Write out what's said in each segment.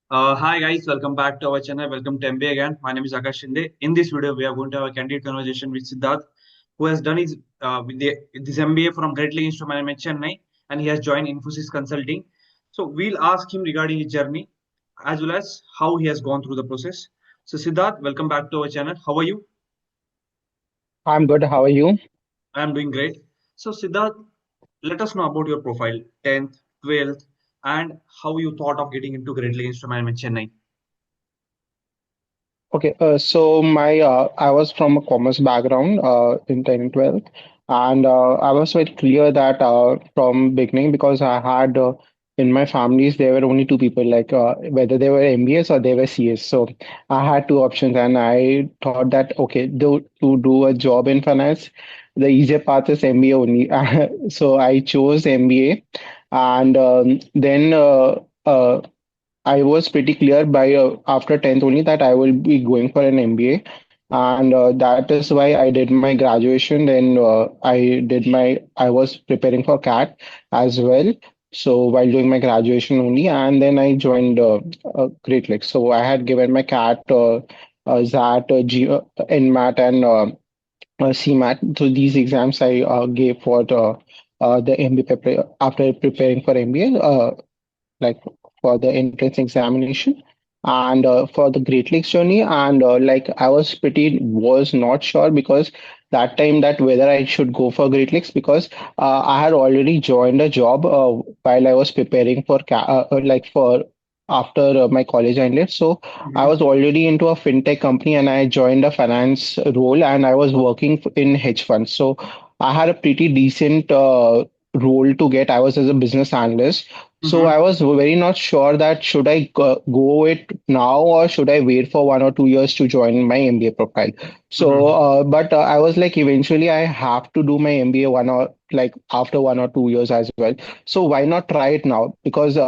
Hi guys, welcome back to our channel. Welcome to MBA again. My name is Akash Shinde. In this video, we are going to have a candid conversation with Siddharth, who has done his this MBA from Great Lakes Institute of Management Chennai, and he has joined Infosys Consulting. So we'll ask him regarding his journey, as well as how he has gone through the process. So Siddharth, welcome back to our channel. How are you? I'm good. How are you? I am doing great. So Siddharth, let us know about your profile, 10th, 12th, and how you thought of getting into Great Lakes Institute of Management Chennai. Okay, so my I was from a commerce background in 10 and 12, and I was very clear that from beginning because I had in my families there were only two people like whether they were MBAs or they were CS. So I had two options, and I thought that okay, to do a job in finance, the easier path is MBA only. So I chose MBA, and then. I was pretty clear by after 10th only that I will be going for an MBA. And that is why I did my graduation. Then I was preparing for CAT as well. So while doing my graduation only, and then I joined Great Lakes. So I had given my CAT, ZAT, NMAT, and CMAT. So these exams I gave for the MBA after preparing for MBA. Like for the entrance examination and for the Great Lakes journey. And like I was not sure because that time that whether I should go for Great Lakes because I had already joined a job while I was preparing for like for after my college ended. So I was already into a fintech company and I joined a finance role and I was working in hedge funds. So I had a pretty decent role to get. I was as a business analyst, so Mm-hmm. I was very not sure that should I go it now or should I wait for 1 or 2 years to join my MBA profile. So, Mm-hmm. but I was like, eventually I have to do my MBA one or like after 1 or 2 years as well. So why not try it now? Because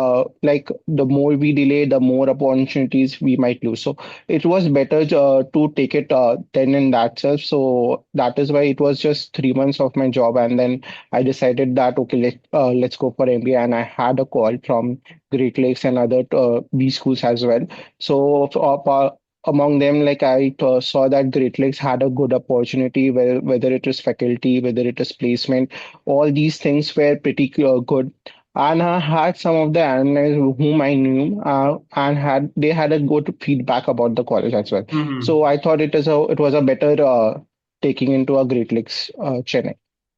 like the more we delay, the more opportunities we might lose. So it was better to take it then in that self. So that is why it was just 3 months of my job, and then I decided that okay, let's go for MBA, and I had a call from Great Lakes and other B schools as well. So among them, like I saw that Great Lakes had a good opportunity, whether it is faculty, whether it is placement, all these things were pretty good. And I had some of the alumni whom I knew, and had they had a good feedback about the college as well. Mm-hmm. So I thought it was a better taking into a Great Lakes Chennai.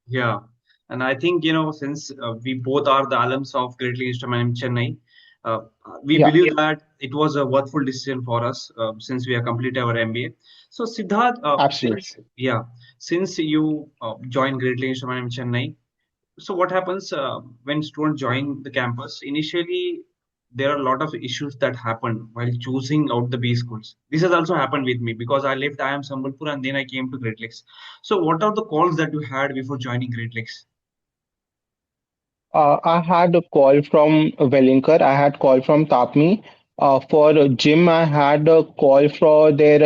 Yeah, and I think since we both are the alums of Great Lakes Institute of Management Chennai, uh, we Yeah. believe that it was a worthwhile decision for us since we have completed our MBA. So Siddharth, Absolutely. since you joined Great Lakes Institute of Management Chennai, so what happens when students join the campus? Initially, there are a lot of issues that happen while choosing out the B schools. This has also happened with me because I left I am Sambalpur and then I came to Great Lakes. So what are the calls that you had before joining Great Lakes? I had a call from Wellinger. I had call from Tapmi. For gym, I had a call for their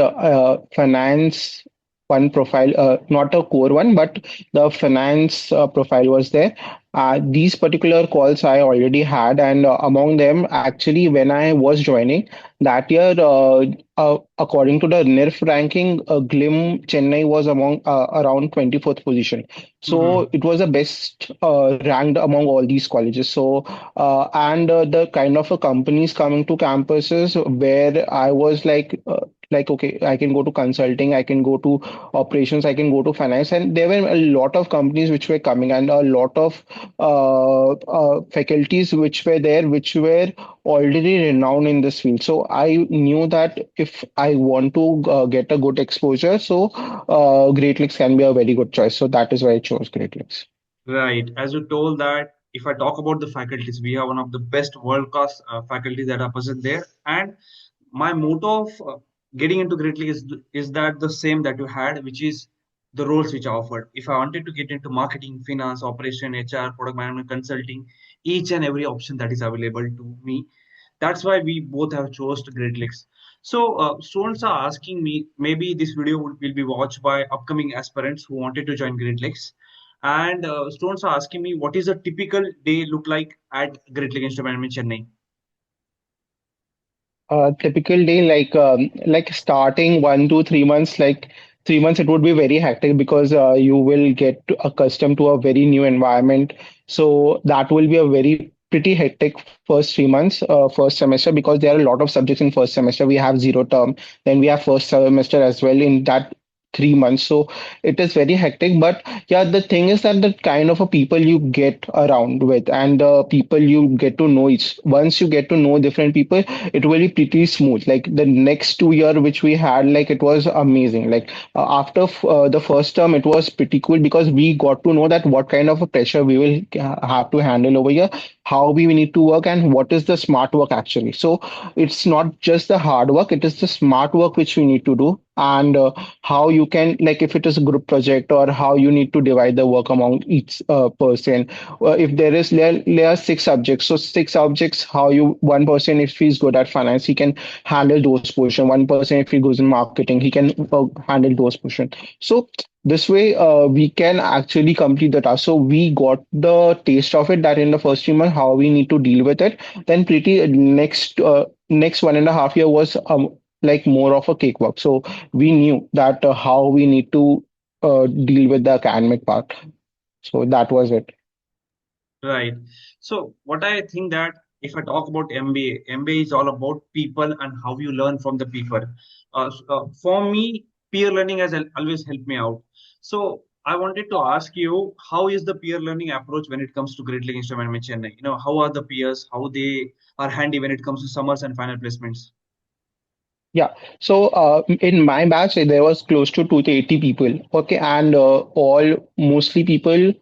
finance one profile, not a core one, but the finance profile was there. These particular calls I already had, and among them, actually, when I was joining that year, according to the NIRF ranking, GLIM Chennai was among around 24th position. So Mm-hmm. it was the best ranked among all these colleges. So and the kind of companies coming to campuses where I was like okay, I can go to consulting, I can go to operations, I can go to finance, and there were a lot of companies which were coming and a lot of faculties which were there, which were already renowned in this field. So I knew that if I want to get a good exposure, so Great Lakes can be a very good choice. So that is why I chose Great Lakes. Right. As you told that if I talk about the faculties, we have one of the best world-class faculties that are present there. And my motto of getting into Great Lakes is that the same that you had, which is the roles which are offered. If I wanted to get into marketing, finance, operation, HR, product management, consulting, each and every option that is available to me. That's why we both have chose Great Lakes. So students are asking me, maybe this video will be watched by upcoming aspirants who wanted to join Great Lakes. And students are asking me, what is a typical day look like at Great Lakes Institute of Management, Chennai? Typical day, like starting 1 to 3 months, like 3 months, it would be very hectic because you will get accustomed to a very new environment. So that will be a very pretty hectic first 3 months, first semester, because there are a lot of subjects in first semester. We have zero term, then we have first semester as well in that 3 months. So it is very hectic. But yeah, the thing is that the kind of a people you get around with and the people you get to know each once you get to know different people, it will be pretty smooth. Like the next 2 year which we had, like it was amazing. Like after the first term, it was pretty cool because we got to know that what kind of a pressure we will have to handle over here, how we need to work, and what is the smart work actually. So it's not just the hard work, it is the smart work which we need to do. And how you can, like if it is a group project, or how you need to divide the work among each person. If there are 6 subjects, so 6 subjects, how you, one person if he's good at finance, he can handle those portion. One person if he goes in marketing, he can handle those portion. So this way we can actually complete the task. So we got the taste of it, that in the first 3 months how we need to deal with it. Then pretty next 1.5 year was like more of a cakewalk. So we knew that how we need to deal with the academic part. So that was it. Right. So what I think that if I talk about MBA, MBA is all about people and how you learn from the people. For me, peer learning has always helped me out. So I wanted to ask you, how is the peer learning approach when it comes to Great Lakes Management Chennai? How are the peers, how they are handy when it comes to summers and final placements? Yeah. So in my batch, there was close to 280 people. Okay, and all mostly people.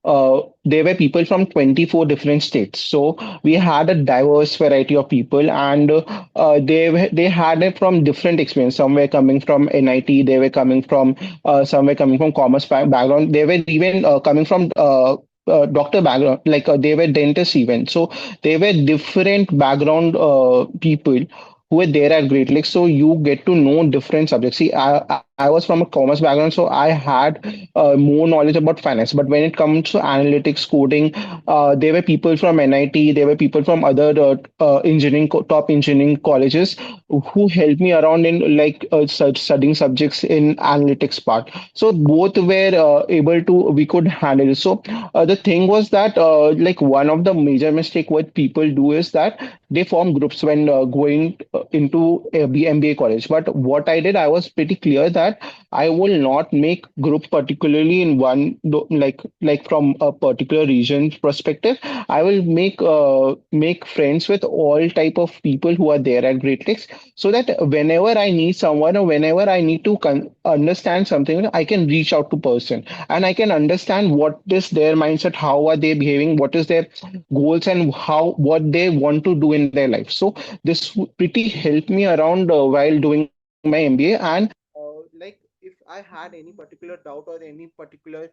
There were people from 24 different states. So we had a diverse variety of people, and they had it from different experience. Some were coming from NIT. They were coming from some were coming from commerce background. They were even coming from doctor background, like they were dentists even. So they were different background people who were there at Great Lakes. So you get to know different subjects. See, I was from a commerce background, so I had more knowledge about finance. But when it comes to analytics, coding, there were people from NIT, there were people from other top engineering colleges who helped me around in like studying subjects in analytics part. So both were able to, we could handle it. So the thing was that like one of the major mistake what people do is that they form groups when going into a MBA college. But what I did, I was pretty clear that I will not make group particularly in one like from a particular region perspective. I will make friends with all type of people who are there at Great Lakes, so that whenever I need someone or whenever I need to understand something, I can reach out to person and I can understand what is their mindset, how are they behaving, what is their goals, and how what they want to do in their life. So this pretty helped me around while doing my MBA. And like if I had any particular doubt or any particular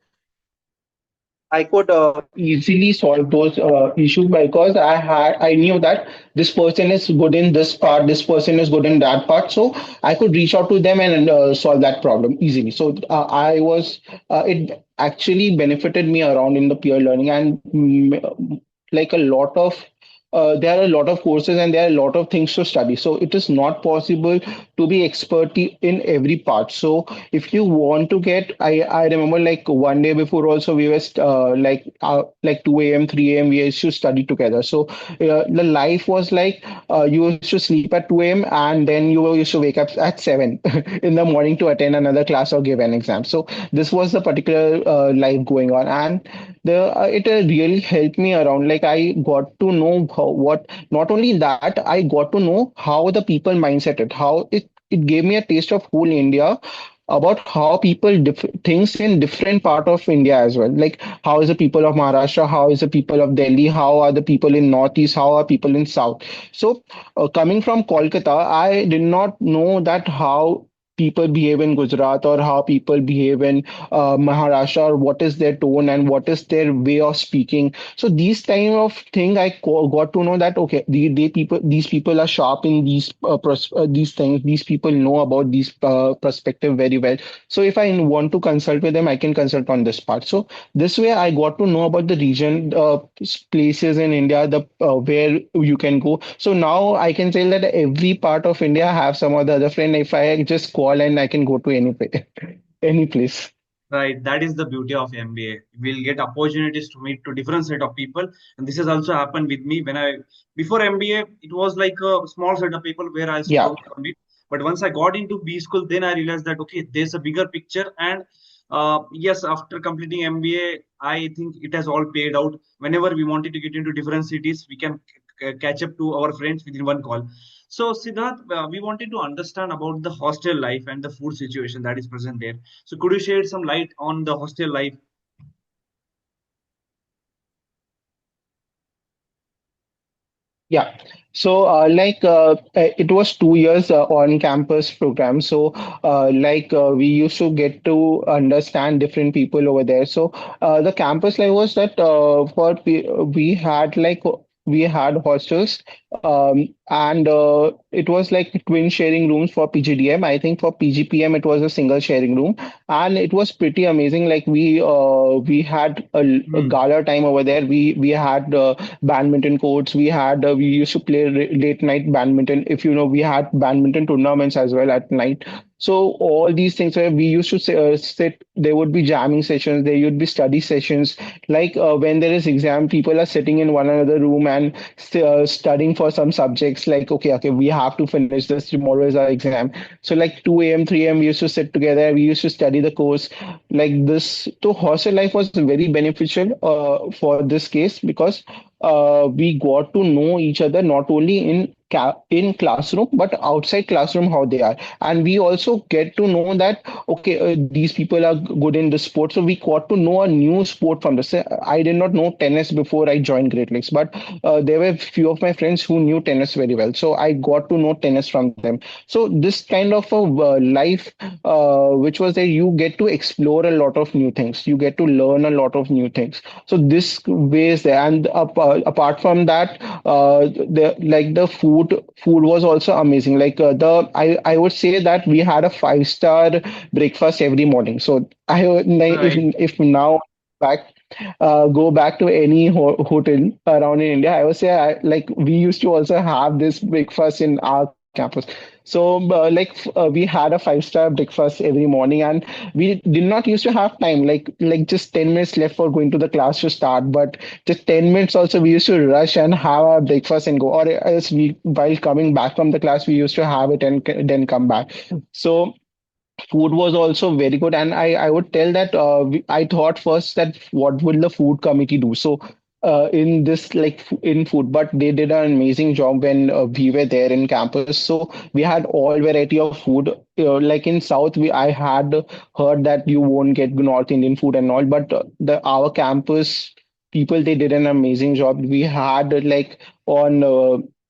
I could easily solve those issues because I knew that this person is good in this part, this person is good in that part, so I could reach out to them and solve that problem easily. So I was it actually benefited me around in the peer learning. And like a lot of there are a lot of courses and there are a lot of things to study, so it is not possible to be expert in every part. So if you want to get, I remember like one day before also we were like 2 a.m., 3 a.m. we used to study together. So the life was like you used to sleep at 2 a.m. and then you used to wake up at 7 in the morning to attend another class or give an exam. So this was the particular life going on. And the it really helped me around. Like I got to know what, not only that, I got to know how the people mindset it, how it gave me a taste of whole India, about how people thinks in different part of India as well. Like how is the people of Maharashtra, how is the people of Delhi, how are the people in Northeast, how are people in South. So coming from Kolkata, I did not know that how people behave in Gujarat or how people behave in Maharashtra, or what is their tone and what is their way of speaking. So these kind of thing got to know that okay, these people are sharp in these things. These people know about these perspective very well. So if I want to consult with them, I can consult on this part. So this way, I got to know about the region, places in India, the where you can go. So now I can say that every part of India have some or the other friend. If I just call and I can go to any any place. Right, that is the beauty of MBA. We'll get opportunities to meet to different set of people, and this has also happened with me when I before MBA. It was like a small set of people where I used to Yeah. work on it. But once I got into B school, then I realized that okay, there's a bigger picture, and yes, after completing MBA, I think it has all paid out. Whenever we wanted to get into different cities, we can catch up to our friends within one call. So, Siddharth, we wanted to understand about the hostel life and the food situation that is present there. So could you shed some light on the hostel life? Yeah. So, it was 2 years on campus program. So, we used to get to understand different people over there. So, the campus life was that we had we had hostels, and it was like twin sharing rooms for PGDM. I think for PGPM it was a single sharing room, and it was pretty amazing. Like we had a Hmm. gala time over there. We had badminton courts. We used to play late night badminton. If you know, we had badminton tournaments as well at night. So all these things where we used to sit, there would be jamming sessions, there would be study sessions. When there is exam, people are sitting in one another room and studying for some subjects. Like okay, we have to finish this. Tomorrow is our exam. So like 2 a.m., 3 a.m. we used to sit together. We used to study the course like this. So hostel life was very beneficial for this case because we got to know each other not only in classroom but outside classroom how they are, and we also get to know that okay, these people are good in this sport, so we got to know a new sport from this. I did not know tennis before I joined Great Lakes, but there were few of my friends who knew tennis very well, so I got to know tennis from them. So this kind of a life which was there, you get to explore a lot of new things, you get to learn a lot of new things. So this ways there, and apart from that, the food was also amazing. I would say that we had a 5-star breakfast every morning. So Right. if now back go back to any hotel around in India, I would say we used to also have this breakfast in our campus. So we had a 5-star breakfast every morning, and we did not used to have time just 10 minutes left for going to the class to start, but just 10 minutes also we used to rush and have our breakfast and go, or else we while coming back from the class we used to have it and then come back. So food was also very good, and I would tell that I thought first that what will the food committee do. So in this in food, but they did an amazing job when we were there in campus. So we had all variety of food. Like in South, we I had heard that you won't get North Indian food and all, but the our campus people, they did an amazing job. We had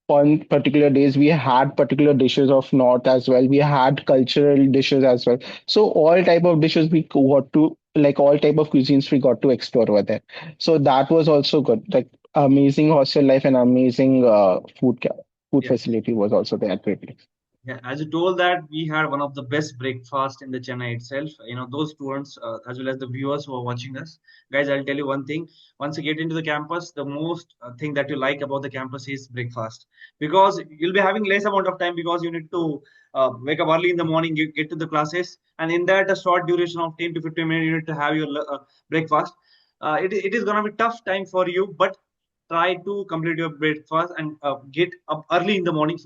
on particular days we had particular dishes of North as well, we had cultural dishes as well. So all type of dishes we got to, like all type of cuisines we got to explore over there. So that was also good, like amazing hostel life and amazing food Yeah. facility was also there at Great Lakes. Yeah, as you told that we had one of the best breakfast in the Chennai itself. You know, those students as well as the viewers who are watching us, guys. I'll tell you one thing. Once you get into the campus, the most thing that you like about the campus is breakfast, because you'll be having less amount of time because you need to wake up early in the morning. You get to the classes, and in that a short duration of 10 to 15 minutes, you need to have your breakfast. It is gonna be tough time for you, but try to complete your breakfast and get up early in the morning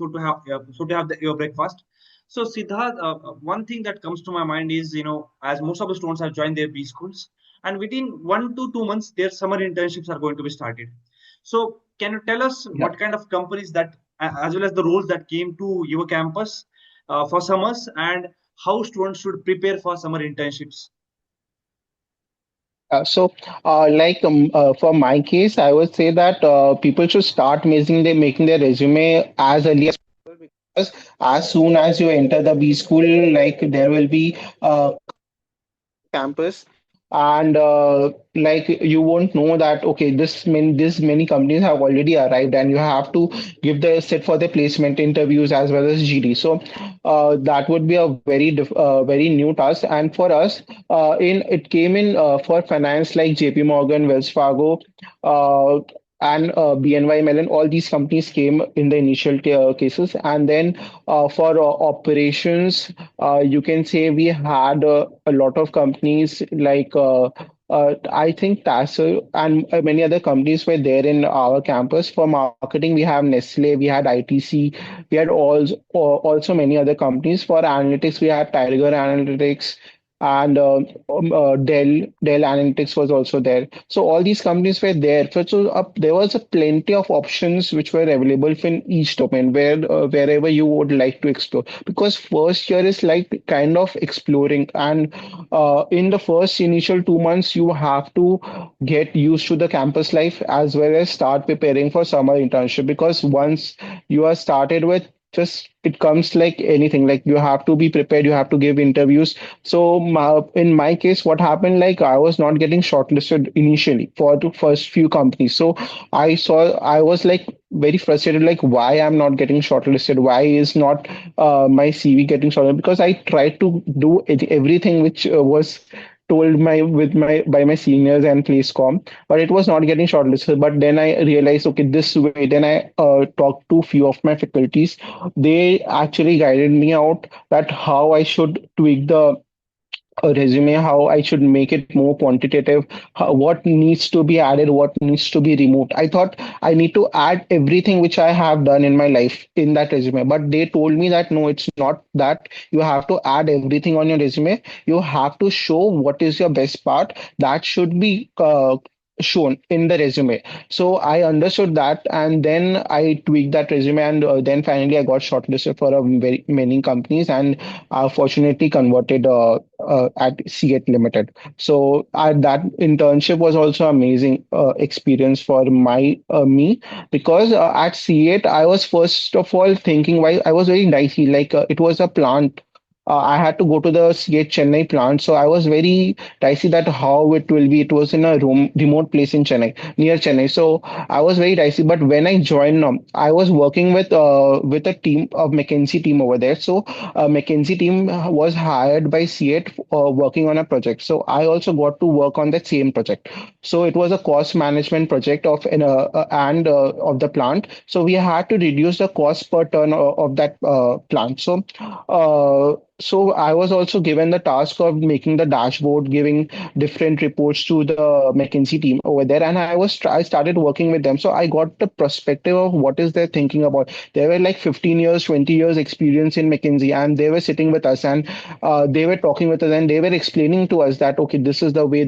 your breakfast. So Siddharth, one thing that comes to my mind is, you know, as most of the students have joined their B schools, and within 1 to 2 months their summer internships are going to be started. So can you tell us Yeah. what kind of companies that as well as the roles that came to your campus for summers, and how students should prepare for summer internships? For my case, I would say that people should start making their resume as early as possible. because as soon as you enter the B school, like there will be campus, and like you won't know that okay, this many companies have already arrived, and you have to give the sit for the placement interviews as well as GD. So that would be a very new task. And for us, in it came in for finance like JP Morgan, Wells Fargo, uh, and BNY Mellon. All these companies came in the initial cases, and then for operations, you can say we had a lot of companies like I think Tassel and many other companies were there in our campus. For marketing, we have Nestle, we had ITC, we had also many other companies. For analytics, we had Tiger Analytics, and Dell Analytics was also there. So all these companies were there. There was a plenty of options which were available in each domain wherever you would like to explore. Because first year is like kind of exploring, and in the first initial 2 months, you have to get used to the campus life as well as start preparing for summer internship. Because once you are started with, just it comes like anything, like you have to be prepared, you have to give interviews. So in my case, what happened, like I was not getting shortlisted initially for the first few companies. So I was like very frustrated, like why I'm not getting shortlisted, why is not my CV getting shortlisted, because I tried to do everything which was told my with my by my seniors and placecom, but it was not getting shortlisted. But then I realized, okay, this way. Then I talked to few of my faculties. They actually guided me out that how I should tweak the a resume, how I should make it more quantitative, what needs to be added, what needs to be removed. I thought I need to add everything which I have done in my life in that resume, but they told me that no, it's not that. You have to add everything on your resume. You have to show what is your best part that should be shown in the resume. So I understood that, and then I tweaked that resume, and then finally I got shortlisted for a very many companies, and fortunately converted at C8 Limited. So that internship was also amazing experience for me, because at C8 I was first of all thinking, why I was very dicey, like it was a plant. I had to go to the C8 Chennai plant, so I was very dicey that how it will be. It was in a remote place in Chennai, near Chennai. So I was very dicey. But when I joined, I was working with a team of McKinsey team over there. So McKinsey team was hired by C8 working on a project. So I also got to work on that same project. So it was a cost management project of the plant. So we had to reduce the cost per ton of that plant. So I was also given the task of making the dashboard, giving different reports to the McKinsey team over there, and I started working with them. So I got the perspective of what is their thinking about. They were like 15 years, 20 years experience in McKinsey, and they were sitting with us, and they were talking with us, and they were explaining to us that okay, this is the way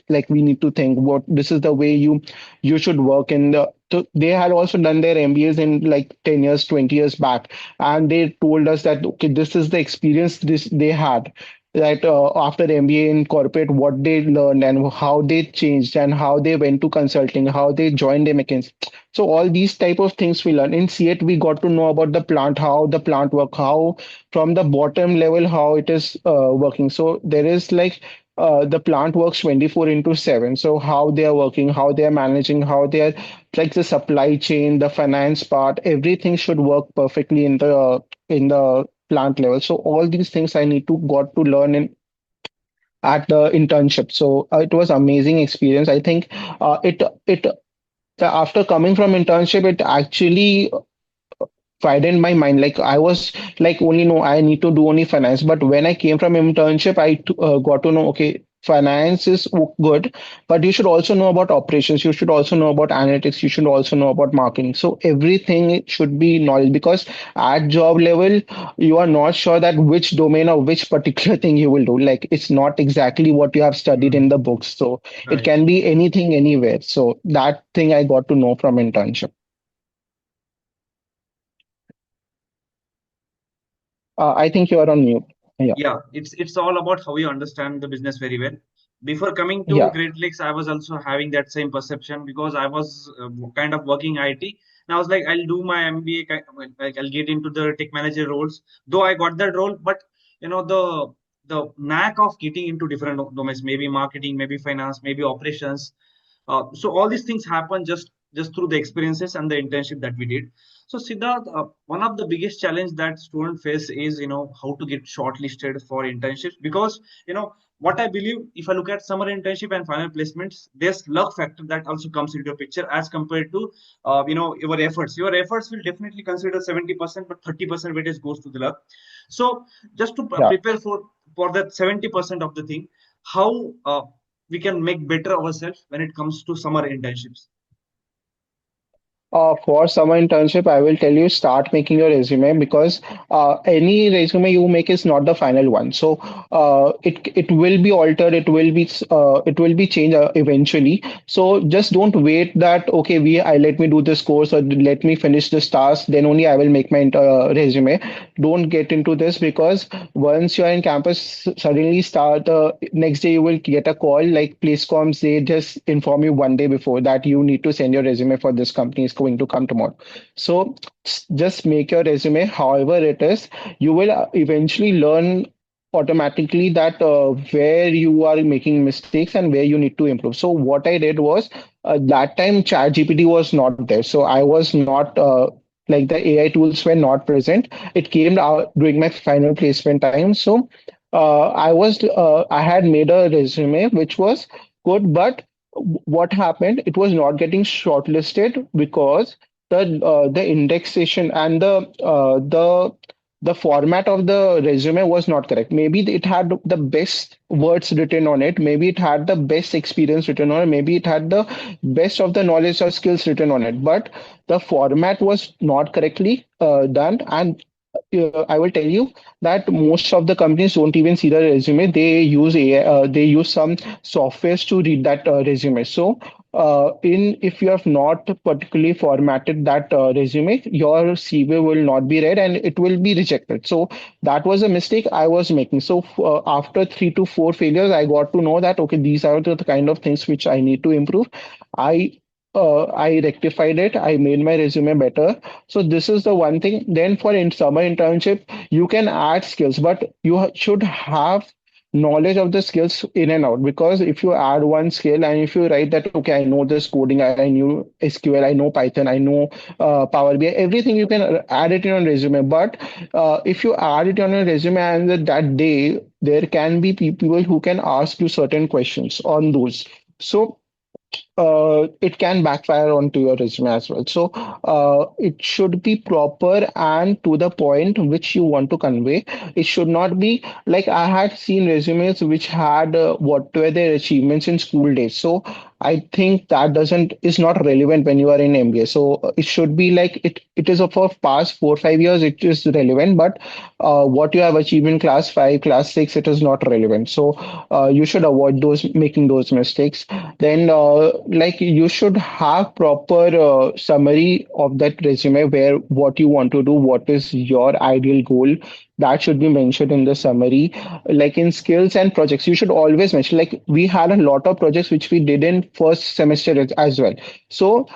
like we need to think. What this is the way you should work in the. So they had also done their MBAs in like 10 years, 20 years back, and they told us that okay, this is the experience this they had, that after MBA in corporate, what they learned and how they changed and how they went to consulting, how they joined the McKinsey. So all these type of things we learn in C8. We got to know about the plant, how the plant work, how from the bottom level how it is working. So there is like the plant works 24 into 7. So how they are working, how they are managing, how they are, like the supply chain, the finance part, everything should work perfectly in the plant level. So all these things I need to got to learn in at the internship. So it was amazing experience. I think it after coming from internship, it actually widened my mind. Like I was like only no, I need to do only finance. But when I came from internship, got to know okay, finance is good, but you should also know about operations. You should also know about analytics. You should also know about marketing. So everything should be knowledge, because at job level, you are not sure that which domain or which particular thing you will do. Like it's not exactly what you have studied in Mhm. the books. So it Right. can be anything anywhere. So that thing I got to know from internship. I think you are on mute. Yeah. Yeah, it's all about how you understand the business very well. Before coming to Yeah. Great Lakes, I was also having that same perception because I was kind of working IT. And I was like, I'll do my MBA, like I'll get into the tech manager roles. Though I got that role, but the knack of getting into different domains, maybe marketing, maybe finance, maybe operations. So all these things happen just through the experiences and the internship that we did. So Siddharth, one of the biggest challenge that students face is how to get shortlisted for internships, because what I believe, if I look at summer internship and final placements, there's luck factor that also comes into the picture as compared to your efforts. Your efforts will definitely consider 70%, but 30% weightage goes to the luck. So just to Yeah. prepare for that 70% of the thing, how we can make better ourselves when it comes to summer internships. For summer internship, I will tell you start making your resume because any resume you make is not the final one. So it will be altered. It will be changed eventually. So just don't wait that okay I let me do this course or let me finish this task. Then only I will make my resume. Don't get into this because once you are in campus, suddenly start next day you will get a call like place comms. They just inform you one day before that you need to send your resume for this company is going to come tomorrow. So just make your resume however it is. You will eventually learn automatically that where you are making mistakes and where you need to improve. So what I did was that time ChatGPT was not there, so I was not like the AI tools were not present. It came out during my final placement time. So I had made a resume which was good, but what happened? It was not getting shortlisted because the indexation and the format of the resume was not correct. Maybe it had the best words written on it. Maybe it had the best experience written on it. Maybe it had the best of the knowledge or skills written on it. But the format was not correctly done. And I will tell you that most of the companies don't even see the resume. They use AI, they use some softwares to read that resume. So, in if you have not particularly formatted that resume, your CV will not be read and it will be rejected. So that was a mistake I was making. So after 3 to 4 failures, I got to know that okay, these are the kind of things which I need to improve. I rectified it. I made my resume better. So this is the one thing. Then for in summer internship, you can add skills, but you should have knowledge of the skills in and out. Because if you add one skill and if you write that, okay, I know this coding, I knew SQL, I know Python, I know Power BI, everything you can add it in your resume. But if you add it on your resume and that day, there can be people who can ask you certain questions on those. So it can backfire onto your resume as well. So it should be proper and to the point which you want to convey. It should not be like I had seen resumes which had what were their achievements in school days. So I think that doesn't is not relevant when you are in MBA. So it should be like it is of past 4 5 years. It is relevant, but what you have achieved in class 5, class 6, it is not relevant. So you should avoid those making those mistakes. Then like you should have proper summary of that resume where what you want to do, what is your ideal goal, that should be mentioned in the summary. Like in skills and projects you should always mention, like we had a lot of projects which we did in first semester as well. So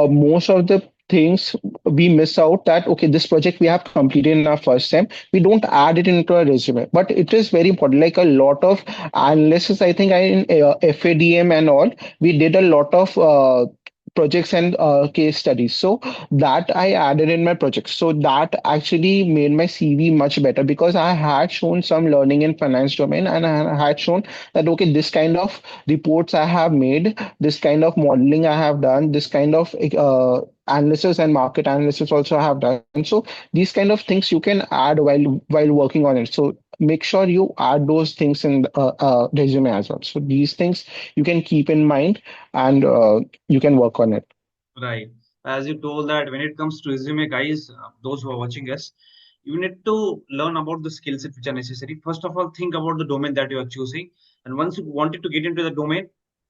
most of the things we miss out that okay this project we have completed in our first sem, we don't add it into our resume, but it is very important. Like a lot of analysis, I think I in FADM and all, we did a lot of projects and case studies. So that I added in my projects. So that actually made my CV much better because I had shown some learning in finance domain and I had shown that okay, this kind of reports I have made, this kind of modeling I have done, this kind of analysis and market analysis also I have done. So these kind of things you can add while working on it. So make sure you add those things in resume as well. So these things you can keep in mind and you can work on it. Right. As you told that when it comes to resume, guys, those who are watching us, you need to learn about the skill sets which are necessary. First of all, think about the domain that you are choosing. And once you wanted to get into the domain,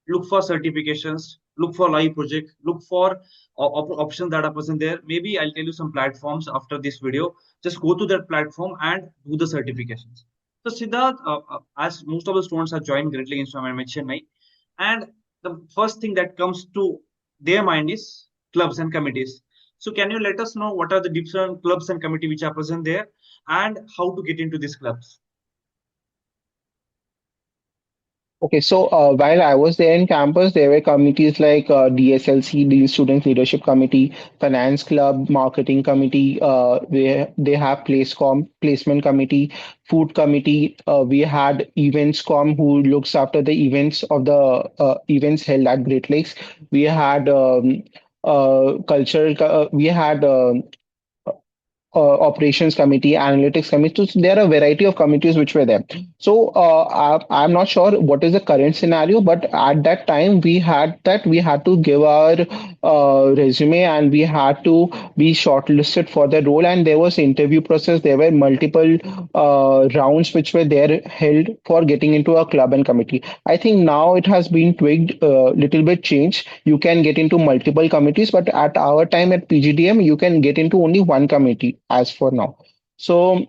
look for certifications, look for live project, look for options that are present there. Maybe I'll tell you some platforms after this video. Just go to that platform and do the certifications. So Siddharth, as most of the students are joined Great Lakes Chennai, and the first thing that comes to their mind is clubs and committees. So can you let us know what are the different clubs and committee which are present there and how to get into these clubs? Okay, so while I was there in campus, there were committees like DSLC, the Student Leadership Committee, Finance Club, Marketing Committee. Where they have Placement Committee, Food Committee. We had Events Com, who looks after the events of the events held at Great Lakes. We had we had operations committee, analytics committee. So there are a variety of committees which were there. So I'm not sure what is the current scenario, but at that time we had to give our resume and we had to be shortlisted for the role. And there was interview process. There were multiple rounds which were there held for getting into a club and committee. I think now it has been tweaked, little bit changed. You can get into multiple committees, but at our time at PGDM, you can get into only one committee as for now. So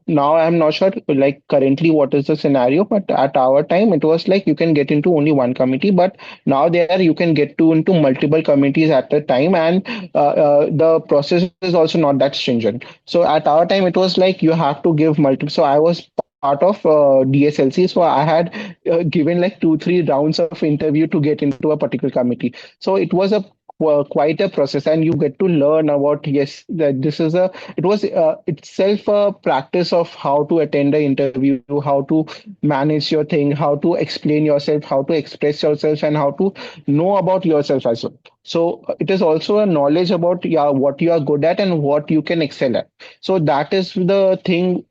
now I'm not sure like currently what is the scenario, but at our time it was like you can get into only one committee, but now there you can get to into multiple committees at a time, and the process is also not that stringent. So at our time it was like you have to give multiple. So I was part of DSLC, so I had given like 2 3 rounds of interview to get into a particular committee. So it was a quite a process, and you get to learn about, yes, that this is a it was itself a practice of how to attend an interview, how to manage your thing, how to explain yourself, how to express yourself, and how to know about yourself as well. So it is also a knowledge about, yeah, what you are good at and what you can excel at. So that is the thing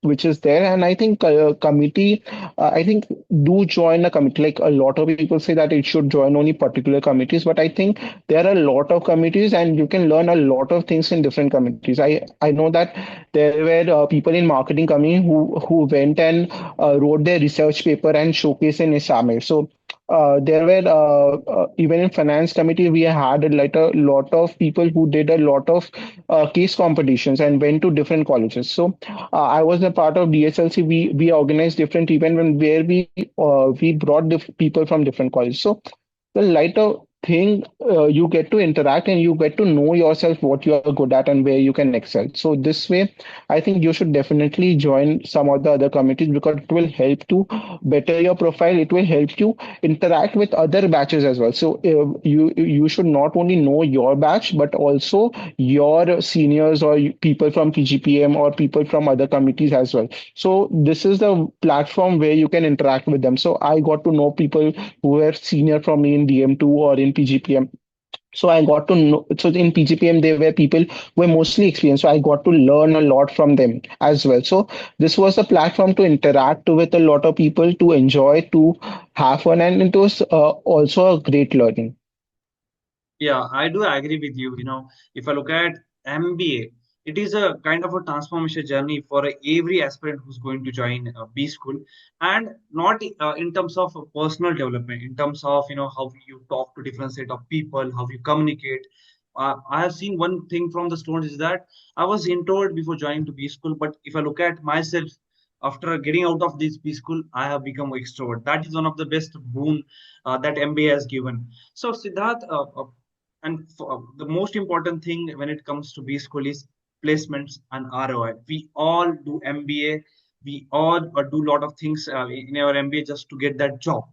which is there. And I think committee, I think do join a committee. Like a lot of people say that it should join only particular committees, but I think there are a lot of committees and you can learn a lot of things in different committees. I know that there were people in marketing committee who went and wrote their research paper and showcased in Isame. So there were even in finance committee we had like a lot of people who did a lot of case competitions and went to different colleges. So I was a part of DSLC. We organized different events where we brought people from different colleges. So the lighter thing, you get to interact and you get to know yourself what you are good at and where you can excel. So this way I think you should definitely join some of the other committees because it will help to better your profile. It will help you interact with other batches as well. So you should not only know your batch but also your seniors or people from PGPM or people from other committees as well. So this is the platform where you can interact with them. So I got to know people who were senior from me in DM2 or in PGPM. So I got to know. So in PGPM, there were people who were mostly experienced. So I got to learn a lot from them as well. So this was a platform to interact with a lot of people, to enjoy, to have fun, and it was also a great learning. Yeah, I do agree with you. If I look at MBA, it is a kind of a transformation journey for every aspirant who's going to join B school, and not in terms of personal development, in terms of how you talk to different set of people, how you communicate. I have seen one thing from the students is that I was introvert before joining to B school, but if I look at myself after getting out of this B school, I have become extrovert. That is one of the best boon that MBA has given. So Siddharth, the most important thing when it comes to B school is placements and ROI. We all do MBA. We all do a lot of things in our MBA just to get that job,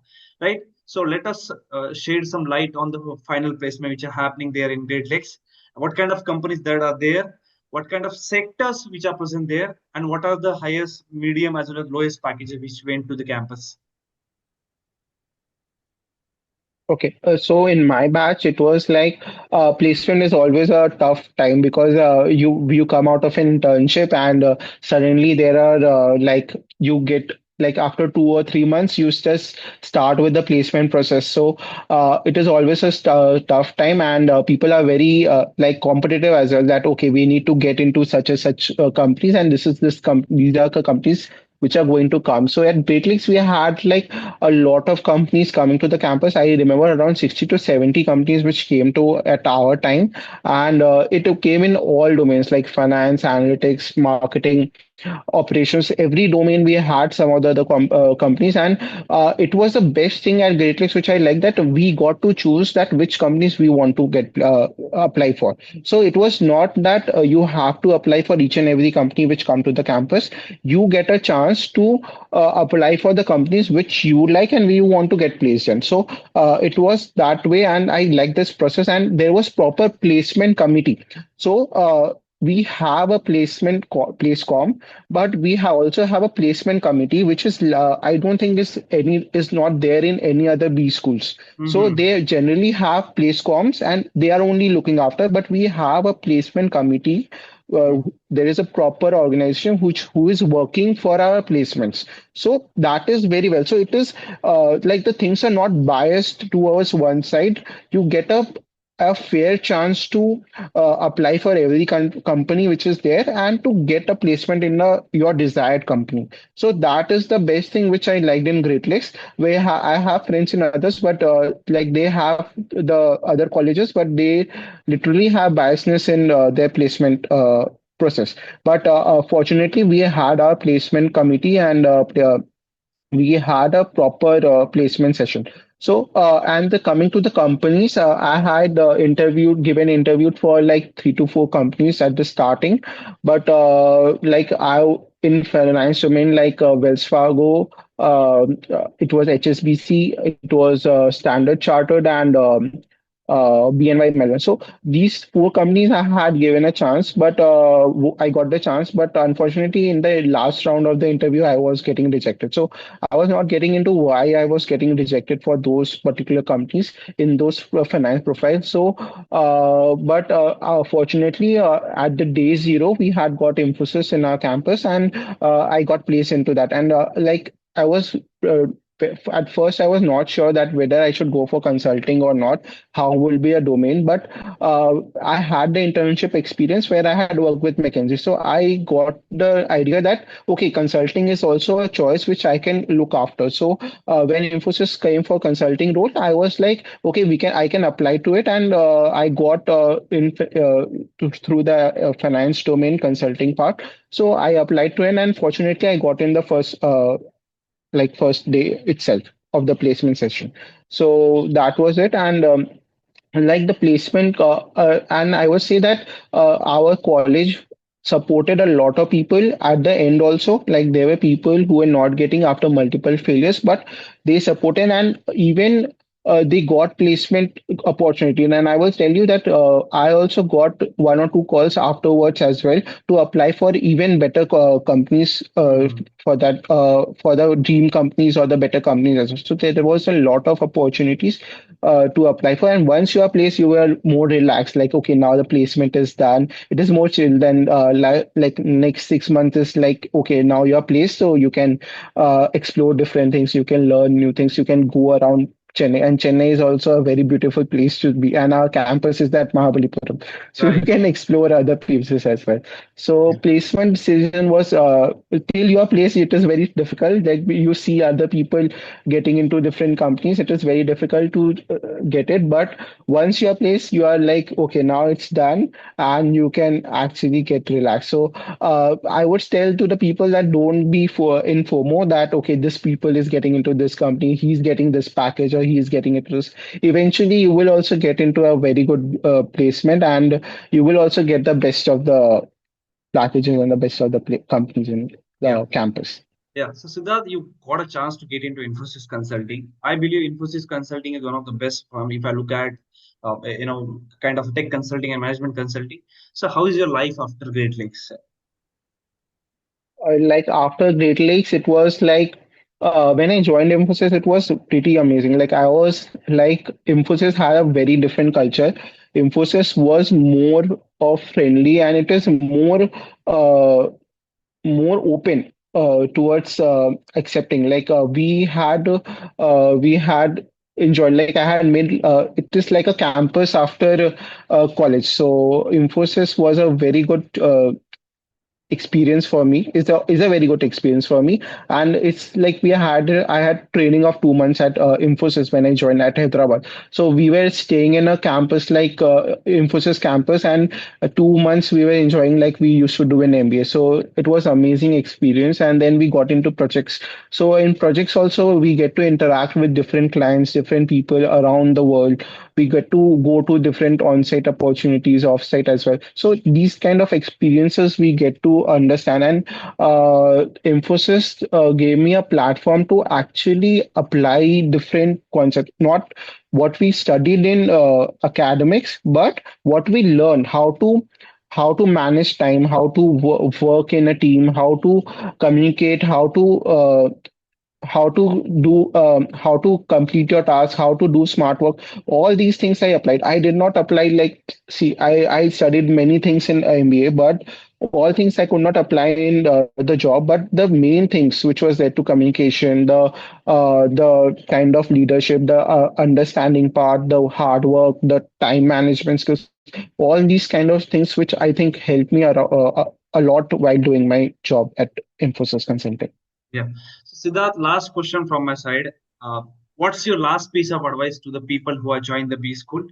right? So let us shed some light on the final placement which are happening there in Great Lakes. What kind of companies that are there? What kind of sectors which are present there? And what are the highest, medium, as well as lowest packages which went to the campus? Okay, so in my batch, it was like placement is always a tough time because you come out of an internship and suddenly there are like you get like after 2 or 3 months you just start with the placement process. So it is always a tough time, and people are very like competitive as well. That okay, we need to get into such and such companies, and these are the companies which are going to come. So at Great Lakes, we had like a lot of companies coming to the campus. I remember around 60 to 70 companies which came to at our time, and it came in all domains like finance, analytics, marketing. operations. Every domain we had some of the other companies, and it was the best thing at Great Lakes, which I like, that we got to choose that which companies we want to get apply for. So it was not that you have to apply for each and every company which come to the campus. You get a chance to apply for the companies which you like and you want to get placed in. So it was that way, and I like this process. And there was proper placement committee. So we have a place com, but we have also have a placement committee, which is I don't think is not there in any other B schools. So Mm-hmm. they generally have place coms and they are only looking after, but we have a placement committee. There is a proper organization who is working for our placements. So that is very well. So it is like the things are not biased towards one side. You get a fair chance to apply for every company which is there and to get a placement in your desired company. So that is the best thing which I liked in Great Lakes. Where I have friends in others, but like they have the other colleges, but they literally have biasness in their placement process. But fortunately, we had our placement committee, and we had a proper placement session. So, and coming to the companies, I had given interviewed for like 3 to 4 companies at the starting, but like in finance domain, like Wells Fargo, it was HSBC, it was Standard Chartered, and BNY Mellon. So these 4 companies I had given a chance, but I got the chance. But unfortunately, in the last round of the interview, I was getting rejected. So I was not getting into why I was getting rejected for those particular companies in those finance profiles. So, but fortunately, at the day zero, we had got Infosys in our campus, and I got placed into that. And like I was. At first, I was not sure that whether I should go for consulting or not, how will be a domain. But I had the internship experience where I had worked with McKinsey. So I got the idea that, okay, consulting is also a choice which I can look after. So when Infosys came for consulting role, I was like, okay, I can apply to it. And I got through the finance domain consulting part. So I applied to it, and fortunately, I got in the first day itself of the placement session. So that was it. And like the placement, and I would say that our college supported a lot of people at the end also. Like there were people who were not getting after multiple failures, but they supported, and even they got placement opportunity. And I will tell you that I also got 1 or 2 calls afterwards as well to apply for even better companies, Mm-hmm. for the dream companies or the better companies as well. So there was a lot of opportunities to apply for. And once you are placed, you are more relaxed. Like, okay, now the placement is done. It is more chill than like next 6 months is like, okay, now you are placed, so you can explore different things. You can learn new things. You can go around Chennai, and Chennai is also a very beautiful place to be. And our campus is at Mahabalipuram, so you Right. can explore other places as well. So Yeah. placement decision was till your place. It is very difficult. Like you see other people getting into different companies, it is very difficult to get it. But once you're placed, you are like, okay, now it's done, and you can actually get relaxed. So I would tell to the people that don't be in FOMO that, okay, this people is getting into this company, he's getting this package, or he's getting into this. Eventually, you will also get into a very good placement, and you will also get the best of the packages and the best of the companies in Yeah. the campus. Yeah. So Siddharth, you got a chance to get into Infosys Consulting. I believe Infosys Consulting is one of the best firm if I look at kind of tech consulting and management consulting. So how is your life after Great Lakes? Like after Great Lakes, it was like when I joined Infosys, it was pretty amazing. Like I was like Infosys had a very different culture. Infosys was more of friendly, and it is uh, more open towards accepting. Like we had enjoyed. Like I had made it is like a campus after college. So Infosys was a very good experience for me. Is a very good experience for me, and it's like I had training of 2 months at Infosys when I joined at Hyderabad. So we were staying in a campus like Infosys campus, and 2 months we were enjoying like we used to do in MBA. So it was amazing experience, and then we got into projects. So in projects also we get to interact with different clients, different people around the world. We get to go to different on-site opportunities, off-site as well. So these kind of experiences we get to understand, and Infosys gave me a platform to actually apply different concepts, not what we studied in academics, but what we learned, how to manage time, how to work in a team, how to communicate, how to complete your task, how to do smart work. All these things I applied. I did not apply like, see, I studied many things in MBA, but all things I could not apply in the job. But the main things which was there to communication, the kind of leadership, the understanding part, the hard work, the time management skills, all these kind of things which I think helped me a lot while doing my job at Infosys Consulting. Yeah. So Siddharth, last question from my side. Uh, what's your last piece of advice to the people who are joining the B school?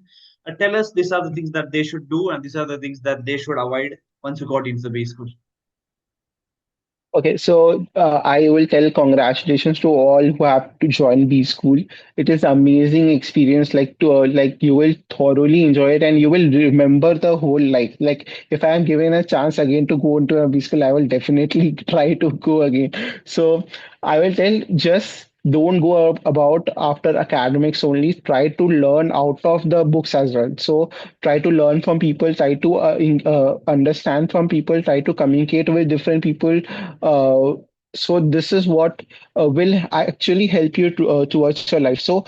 Tell us these are the things that they should do and these are the things that they should avoid once you got into the B school. Okay, so I will tell congratulations to all who have to join B school. It is amazing experience. Like you will thoroughly enjoy it, and you will remember the whole life. Like if I am given a chance again to go into a B school, I will definitely try to go again. So I will tell, just don't go about after academics only. Try to learn out of the books as well. So try to learn from people, try to understand from people, try to communicate with different people. uh, so this is what will actually help you towards your life. So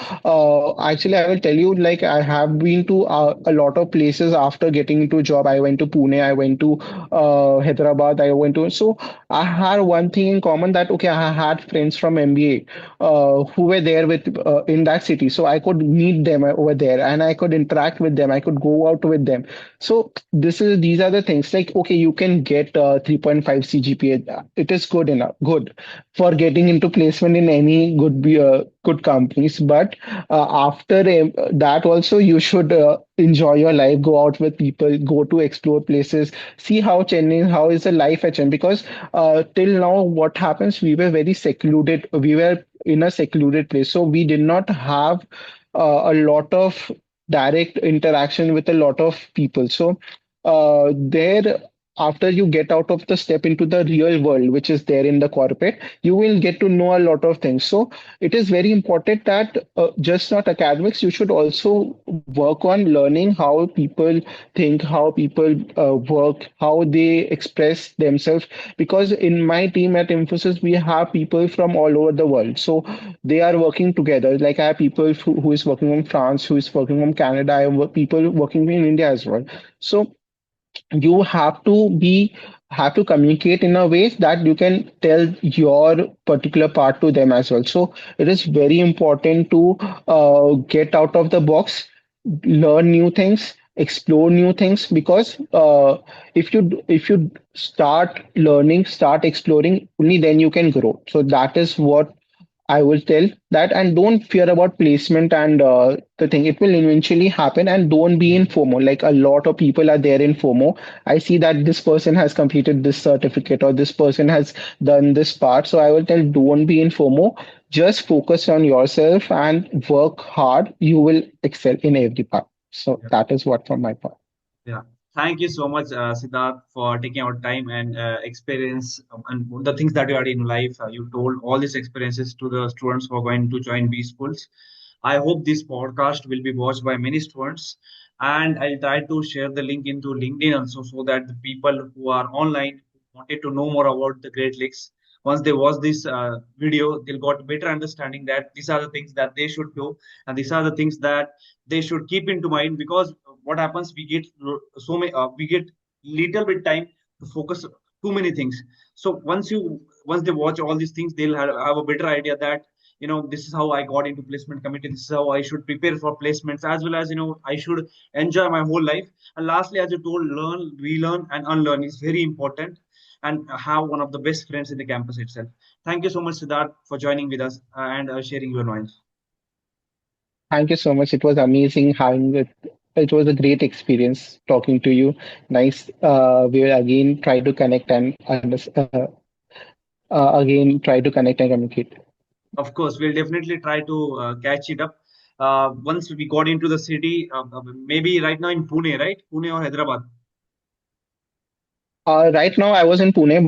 actually I will tell you, like, I have been to a lot of places after getting into a job. I went to Pune, I went to Hyderabad, I went to, so I had one thing in common, that okay, I had friends from MBA who were there with in that city, so I could meet them over there, and I could interact with them, I could go out with them. So these are the things, like, okay, you can get 3.5 CGPA. It is good enough, good for getting into placement in any good companies. But after that also, you should enjoy your life, go out with people, go to explore places, see how Chennai, how is the life at Chennai. Because till now, what happens, we were very secluded, we were in a secluded place, so we did not have a lot of direct interaction with a lot of people. So there, after you get out of the step into the real world, which is there in the corporate, you will get to know a lot of things. So it is very important that just not academics, you should also work on learning how people think, how people work, how they express themselves. Because in my team at Infosys, we have people from all over the world. So they are working together. Like, I have people who is working from France, who is working from Canada. I have people working in India as well. So you have to communicate in a way that you can tell your particular part to them as well. So it is very important to get out of the box, learn new things, explore new things. Because if you start learning, start exploring, only then you can grow. So that is what I will tell that. And don't fear about placement and the thing. It will eventually happen, and don't be in FOMO. Like, a lot of people are there in FOMO. I see that this person has completed this certificate, or this person has done this part. So I will tell, don't be in FOMO. Just focus on yourself and work hard. You will excel in every part. So that is what from my part. Yeah. Thank you so much, Siddharth, for taking our time and experience and the things that you had in life. You told all these experiences to the students who are going to join B schools. I hope this podcast will be watched by many students, and I'll try to share the link into LinkedIn also so that the people who are online who wanted to know more about the Great Lakes, once they watch this video, they'll got better understanding that these are the things that they should do, and these are the things that they should keep into mind. Because what happens, we get so many we get little bit time to focus too many things. So once they watch all these things, they'll have a better idea that this is how I got into placement committee. This is how I should prepare for placements, as well as I should enjoy my whole life. And lastly, as you told, learn, relearn, and unlearn is very important, and have one of the best friends in the campus itself. Thank you so much, Siddharth, for joining with us and sharing your knowledge. Thank you so much. It was amazing having it. It was a great experience talking to you. Nice. We will again try to connect and again try to connect and communicate. Of course, we'll definitely try to catch it up. Once we got into the city, maybe right now in Pune, right? Pune or Hyderabad. Right now, I was in Pune,